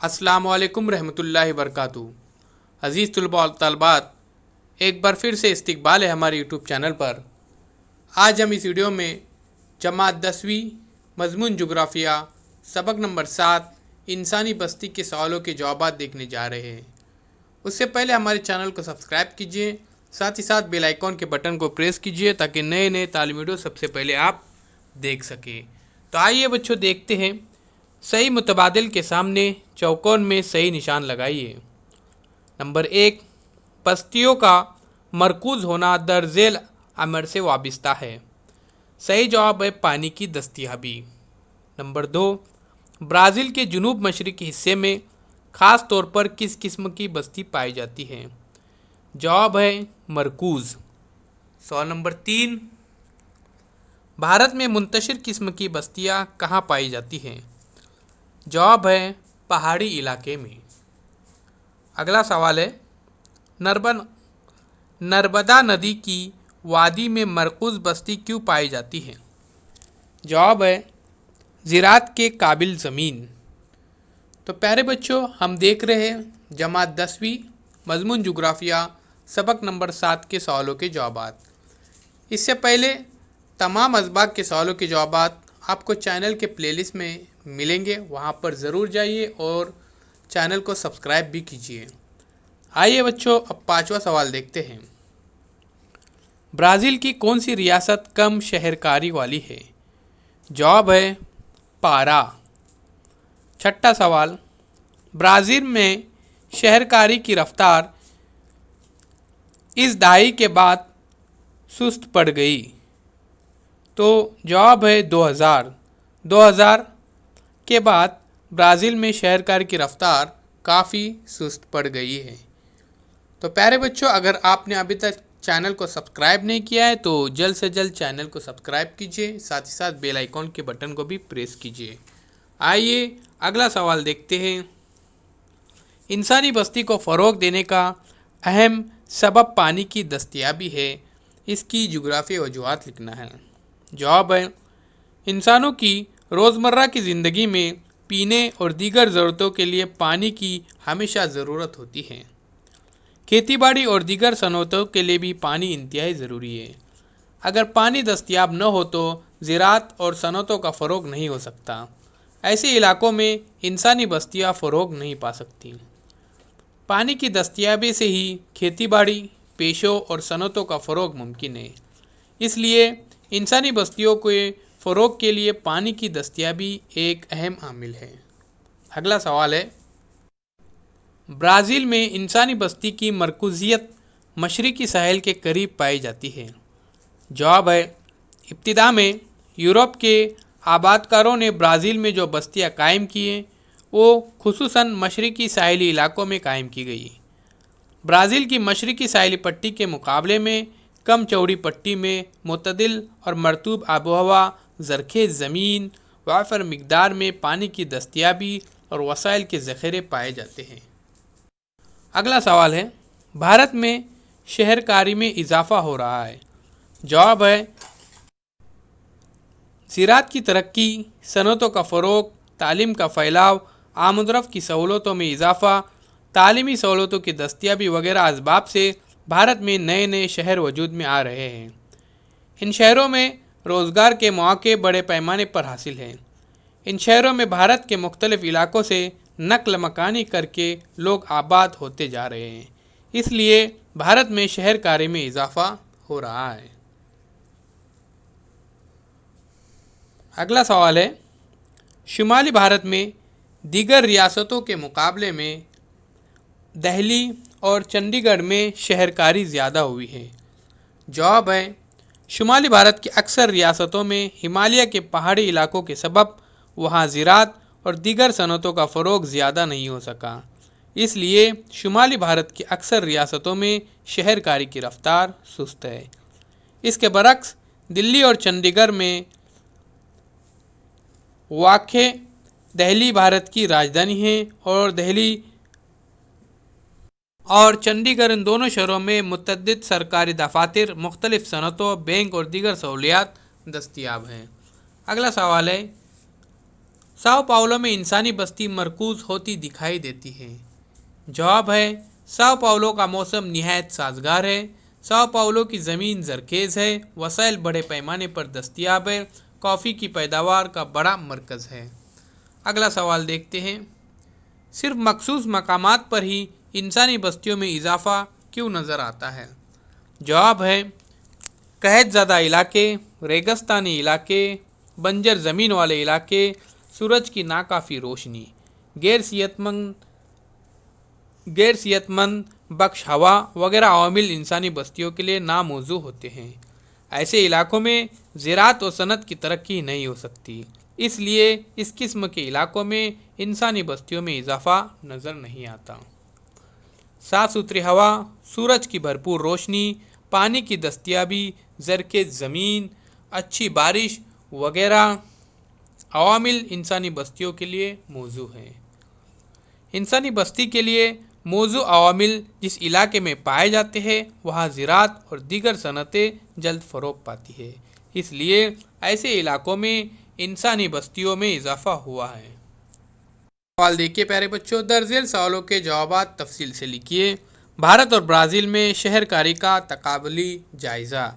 अस्सलाम वालेकुम रहमतुल्लाहि वबरकातुहू। अज़ीज़ तलबा और तलबात, एक बार फिर से इस्तकबाल है हमारे यूट्यूब चैनल पर। आज हम इस वीडियो में जमात 10वीं मज़मून जुग्राफ़िया सबक नंबर 7 इंसानी बस्ती के सवालों के जवाब देखने जा रहे हैं। उससे पहले हमारे चैनल को सब्सक्राइब कीजिए, साथ ही साथ बेल आइकॉन के बटन को प्रेस कीजिए ताकि नए नए तालीमी वीडियो सबसे पहले आप देख सकें। तो आइए बच्चों, देखते हैं। सही मुतबादिल के सामने चौकोन में सही निशान लगाइए। नंबर 1, बस्तियों का मरकूज़ होना दरझेल अमर से वाबस्ता है। सही जवाब है पानी की दस्तयाबी। नंबर 2, ब्राज़ील के जुनूब मशरक़ी हिस्से में ख़ास तौर पर किस किस्म की बस्ती पाई जाती है? जवाब है मरकूज़। सवाल नंबर 3, भारत में मुंतशिर किस्म की बस्तियां कहाँ पाई जाती हैं? जवाब है पहाड़ी इलाके में। अगला सवाल है, नर्मदा नदी की वादी में मरकूज़ बस्ती क्यों पाई जाती है? जवाब है ज़राअत के काबिल ज़मीन। तो प्यारे बच्चों, हम देख रहे हैं जमात 10वीं मज़मून जुग्राफ़िया सबक नंबर 7 के सवालों के जवाब। इससे पहले तमाम असबाक के सवालों के जवाब आपको चैनल के प्लेलिस्ट में मिलेंगे, वहां पर ज़रूर जाइए और चैनल को सब्सक्राइब भी कीजिए। आइए बच्चों, अब 5वां सवाल देखते हैं। ब्राज़ील की कौन सी रियासत कम शहरकारी वाली है? जवाब है पारा। 6वां सवाल, ब्राज़ील में शहरकारी की रफ्तार इस दहाई के बाद सुस्त पड़ गई। तो जवाब है 2000 के बाद ब्राज़ील में शहरकारी की रफ्तार काफ़ी सुस्त पड़ गई है। तो प्यारे बच्चों, अगर आपने अभी तक चैनल को सब्सक्राइब नहीं किया है तो जल्द से जल्द चैनल को सब्सक्राइब कीजिए, साथ ही साथ बेल आइकॉन के बटन को भी प्रेस कीजिए। आइए अगला सवाल देखते हैं। इंसानी बस्ती को फ़रोग़ देने का अहम सबब पानी की दस्तयाबी है, इसकी जुग्राफ़ी वजूहात लिखना है। जवाब है इंसानों की रोज़मर्रा की ज़िंदगी में पीने और दीगर ज़रूरतों के लिए पानी की हमेशा ज़रूरत होती है। खेतीबाड़ी और दीगर सनअतों के लिए भी पानी इंतहाई ज़रूरी है। अगर पानी दस्तयाब न हो तो ज़राअत और सनअतों का फ़रोग़ नहीं हो सकता। ऐसे इलाकों में इंसानी बस्तियाँ फ़रोग़ नहीं पा सकती। पानी की दस्तयाबी से ही खेतीबाड़ी, पेशों और सनअतों का फ़रोग़ मुमकिन है। इसलिए इंसानी बस्तियों के फ़रोग़ के लिए पानी की दस्तयाबी एक अहम आमिल है। अगला सवाल है, ब्राज़ील में इंसानी बस्ती की मरकूज़ियत मशरिक़ी साहिल के करीब पाई जाती है। जवाब है इब्तिदा में यूरोप के आबादकारों ने ब्राज़ील में जो बस्तियाँ कायम की हैं वो खुसूसन मशरिक़ी साहिली इलाकों में कायम की गई। ब्राज़ील की मशरिक़ी साहिली पट्टी के मुकाबले में कम चौड़ी पट्टी में मुतदिल और मरतूब आबोहवा, ज़रख़ेज़ ज़मीन, वाफ़र मिक़दार में पानी की दस्तयाबी और वसाइल के ज़ख़ीरे पाए जाते हैं। अगला सवाल है, भारत में शहरकारी में इजाफ़ा हो रहा है। जवाब है ज़राअत की तरक्की, सनअतों का फ़रोग़, तालीम का फैलाव, आमदरफ़्त की सहूलतों में इजाफ़ा, तालीमी सहूलतों की दस्तयाबी वगैरह असबाब से भारत में नए नए शहर वजूद में आ रहे हैं। इन शहरों में रोज़गार के मौके बड़े पैमाने पर हासिल हैं। इन शहरों में भारत के मुख्तलिफ़ इलाकों से नक़ल मकानी करके लोग आबाद होते जा रहे हैं। इसलिए भारत में शहरकारी में इजाफ़ा हो रहा है। अगला सवाल है, शुमाली भारत में दीगर रियासतों के मुकाबले में दिल्ली और चंडीगढ़ में शहरकारी ज़्यादा हुई है। जवाब है शुमाली भारत की अक्सर रियासतों में हिमालय के पहाड़ी इलाकों के सबब वहाँ ज़राअत और दीगर सनअतों का फ़रोग़ ज़्यादा नहीं हो सका। इसलिए शुमाली भारत की अक्सर रियासतों में शहरकारी की रफ्तार सुस्त है। इसके बरक्स दिल्ली और चंडीगढ़ में वाक़े दिल्ली भारत की राजधानी है और दिल्ली और चंडीगढ़ इन दोनों शहरों में मुतअद्दिद सरकारी दफातर, मुख्तलिफ सनअतों, बैंक और दीगर सहूलियात दस्तयाब हैं। अगला सवाल है, साओ पाउलो में इंसानी बस्ती मरकूज होती दिखाई देती है। जवाब है साओ पाउलो का मौसम निहायत साजगार है। साओ पाउलो की ज़मीन जरखेज़ है, वसाइल बड़े पैमाने पर दस्तयाब है, कॉफ़ी की पैदावार का बड़ा मरकज़ है। अगला सवाल देखते हैं, सिर्फ मखसूस मकामात पर ही इंसानी बस्तियों में इजाफा क्यों नज़र आता है? जवाब है कहत ज़्यादा इलाके, रेगिस्तानी इलाके, बंजर ज़मीन वाले इलाके, सूरज की नाकाफ़ी रोशनी, गैर सेहतमंद बख्श हवा वगैरह अवामिल इंसानी बस्तियों के लिए नामौजू होते हैं। ऐसे इलाकों में ज़राअत और सनत की तरक्की नहीं हो सकती, इसलिए इस किस्म के इलाकों में इंसानी बस्तियों में इजाफा नज़र नहीं आता। साफ़ सुथरी हवा, सूरज की भरपूर रोशनी, पानी की दस्तयाबी, ज़रख़ेज़ ज़मीन, अच्छी बारिश वगैरह अवामिल इंसानी बस्तियों के लिए मौजू हैं। इंसानी बस्ती के लिए मौजू अवामिल जिस इलाके में पाए जाते हैं वहाँ ज़राअत और दीगर सनतें जल्द फ़रोग़ पाती है, इसलिए ऐसे इलाकों में इंसानी बस्तियों में इजाफा हुआ है। सवाल देखिए प्यारे बच्चों, दर्जन सवालों के जवाब तफसील से लिखिए। भारत और ब्राज़ील में शहरकारी का तकाबली जायज़ा।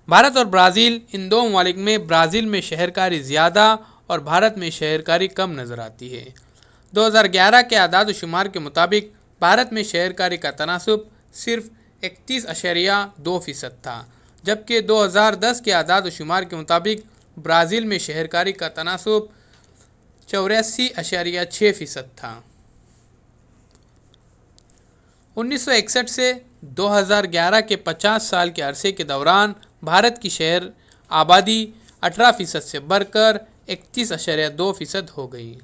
भारत और ब्राज़ील इन दो ममालिक में ब्राज़ील में शहरकारी ज़्यादा और भारत में शहरकारी कम नज़र आती है। 2011 के आदाद व शुमार के मुताबिक भारत में शहरकारी का तनासुब सिर्फ 31.2% था, जबकि 2010 के आदाद व शुमार के मुताबिक ब्राज़ील में शहरकारी का तनासुब 84.6% था। 1961 से 2011 के 50 साल के अरसे के दौरान भारत की शहर आबादी 18% से बढ़कर 31.2% हो गई।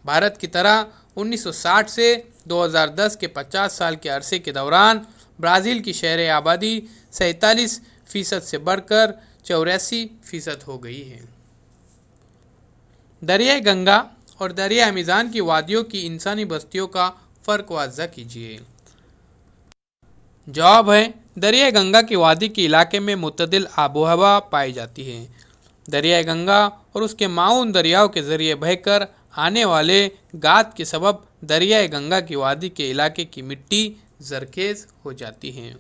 भारत की तरह 1960 से 2010 के 50 साल के अरसे के दौरान ब्राज़ील की शहर आबादी 47% से बढ़कर 84% हो गई है। दरियाए गंगा और दरिया अमेज़न की वादियों की इंसानी बस्तियों का फ़र्क वाज़ह कीजिए। जवाब है दरियाए गंगा की वादी के इलाके में मुतदिल आबो हवा पाई जाती है। दरियाए गंगा और उसके माउन दरियाओं के ज़रिए बहकर आने वाले गाद के सबब दरियाए गंगा की वादी के इलाके की मिट्टी जरखेज़ हो जाती है।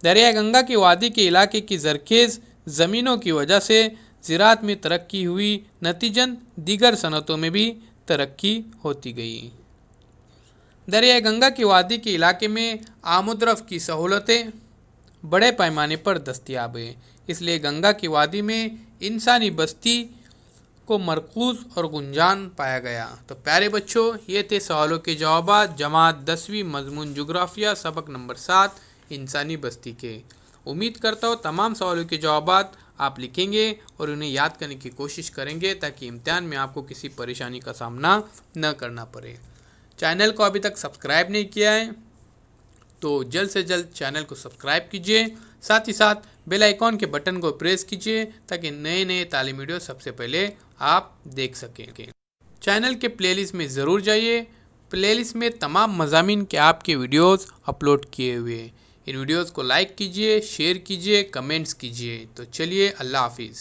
दरियाए गंगा की वादी के इलाके की जरखेज़ ज़मीनों की वजह से ज़राअत में तरक्की हुई, नतीजन दीगर सनतों में भी तरक्की होती गई। दरियाए गंगा की वादी के इलाके में आमदरफ्त की सहूलतें बड़े पैमाने पर दस्तयाब है, इसलिए गंगा की वादी में इंसानी बस्ती को मरकूज़ और गुंजान पाया गया। तो प्यारे बच्चों, ये थे सवालों के जवाब जमात 10वीं मज़मून जुग्राफिया सबक नंबर 7 इंसानी बस्ती के। उम्मीद करता हूँ तमाम सवालों के जवाब आप लिखेंगे और उन्हें याद करने की कोशिश करेंगे ताकि इम्तिहान में आपको किसी परेशानी का सामना न करना पड़े। चैनल को अभी तक सब्सक्राइब नहीं किया है तो जल्द से जल्द चैनल को सब्सक्राइब कीजिए, साथ ही साथ बेल आइकॉन के बटन को प्रेस कीजिए ताकि नए नए तालीमी वीडियो सबसे पहले आप देख सकें। चैनल के प्लेलिस्ट में ज़रूर जाइए, प्लेलिस्ट में तमाम मज़ामीन के आपके वीडियोस अपलोड किए हुए हैं। इन वीडियोस को लाइक कीजिए, शेयर कीजिए, कमेंट्स कीजिए। तो चलिए, अल्लाह हाफिज़।